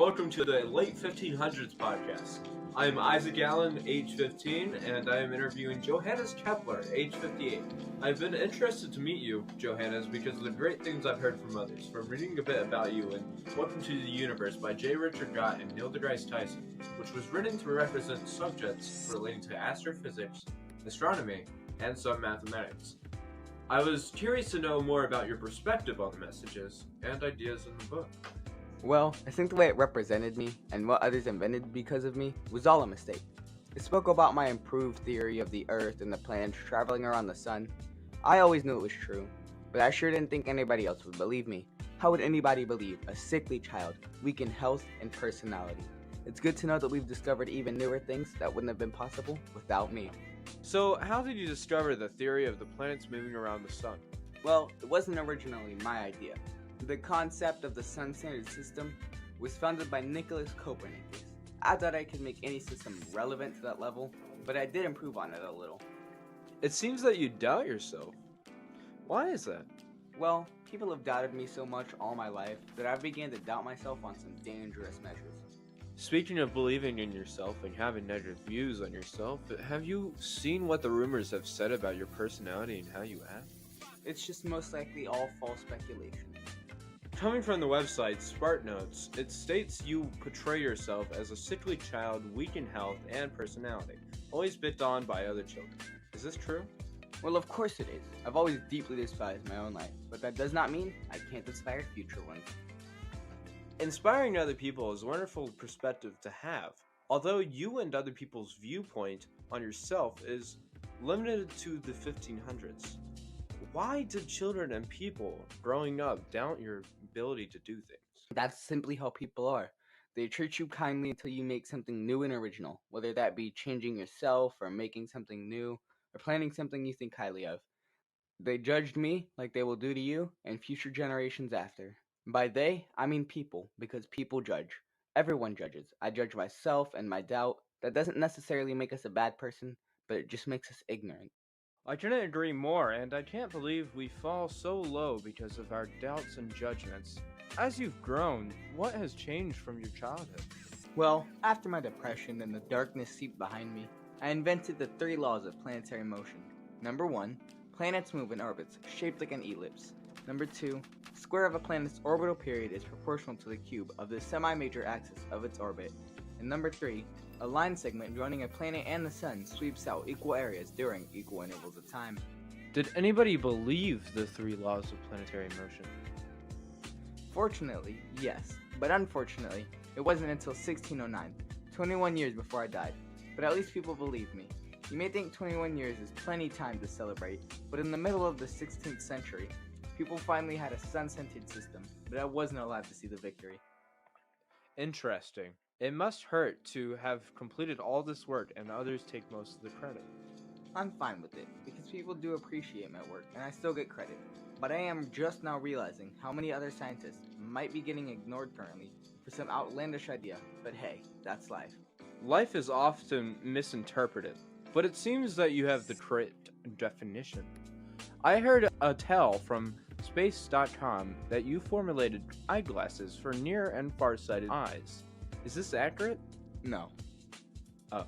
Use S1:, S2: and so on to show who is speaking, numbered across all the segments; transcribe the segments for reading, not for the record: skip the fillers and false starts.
S1: welcome to the late 1500s podcast. I am Isaac Allen, age 15, and I am interviewing Johannes Kepler, age 58. I've been interested to meet you, Johannes, because of the great things I've heard from others, from reading a bit about you in Welcome to the Universe by J. Richard Gott and Neil deGrasse Tyson, which was written to represent subjects relating to astrophysics, astronomy, and some mathematics. I was curious to know more about your perspective on the messages and ideas in the book.
S2: Well, I think the way it represented me and what others invented because of me was all a mistake. It spoke about my improved theory of the Earth and the planets traveling around the sun. I always knew it was true, but I sure didn't think anybody else would believe me. How would anybody believe a sickly child, weak in health and personality? It's good to know that we've discovered even newer things that wouldn't have been possible without me.
S1: So, how did you discover the theory of the planets moving around the sun?
S2: Well, it wasn't originally my idea. The concept of the sun standard system was founded by Nicholas Copernicus. I thought I could make any system relevant to that level, but I did improve on it a little.
S1: It seems that you doubt yourself. Why is that?
S2: Well, people have doubted me so much all my life that I began to doubt myself on some dangerous measures.
S1: Speaking of believing in yourself and having negative views on yourself, have you seen what the rumors have said about your personality and how you act?
S2: It's just most likely all false speculation.
S1: Coming from the website SparkNotes, it states you portray yourself as a sickly child, weak in health and personality, always picked on by other children. Is this true?
S2: Well, of course it is. I've always deeply despised my own life, but that does not mean I can't inspire future ones.
S1: Inspiring other people is a wonderful perspective to have, although you and other people's viewpoint on yourself is limited to the 1500s. Why did children and people growing up doubt your ability to do things?
S2: That's simply how people are. They treat you kindly until you make something new and original, whether that be changing yourself or making something new or planning something you think highly of. They judged me like they will do to you and future generations after. By they, I mean people, because people judge. Everyone judges. I judge myself and my doubt. That doesn't necessarily make us a bad person, but it just makes us ignorant.
S1: I couldn't agree more, and I can't believe we fall so low because of our doubts and judgments. As you've grown, what has changed from your childhood?
S2: Well, after my depression and the darkness seeped behind me, I invented the 3 laws of planetary motion. Number 1, planets move in orbits shaped like an ellipse. Number 2, the square of a planet's orbital period is proportional to the cube of the semi-major axis of its orbit. And number 3, a line segment joining a planet and the sun sweeps out equal areas during equal intervals of time.
S1: Did anybody believe the 3 laws of planetary motion?
S2: Fortunately, yes, but unfortunately, it wasn't until 1609, 21 years before I died. But at least people believed me. You may think 21 years is plenty time to celebrate, but in the middle of the 16th century, people finally had a sun-centered system, but I wasn't allowed to see the victory.
S1: Interesting. It must hurt to have completed all this work and others take most of the credit.
S2: I'm fine with it, because people do appreciate my work, and I still get credit. But I am just now realizing how many other scientists might be getting ignored currently for some outlandish idea, but hey, that's life.
S1: Life is often misinterpreted, but it seems that you have the correct definition. I heard a tell from Space.com that you formulated eyeglasses for near and far-sighted eyes. Is this accurate?
S2: No.
S1: Oh.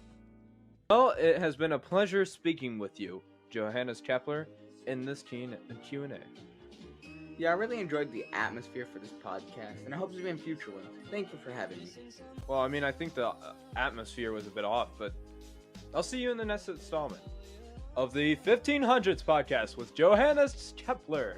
S1: Well, it has been a pleasure speaking with you, Johannes Kepler, in this Q&A.
S2: Yeah, I really enjoyed the atmosphere for this podcast, and I hope to be in future ones. Thank you for having me.
S1: Well, I mean, I think the atmosphere was a bit off, but I'll see you in the next installment of the 1500s podcast with Johannes Kepler.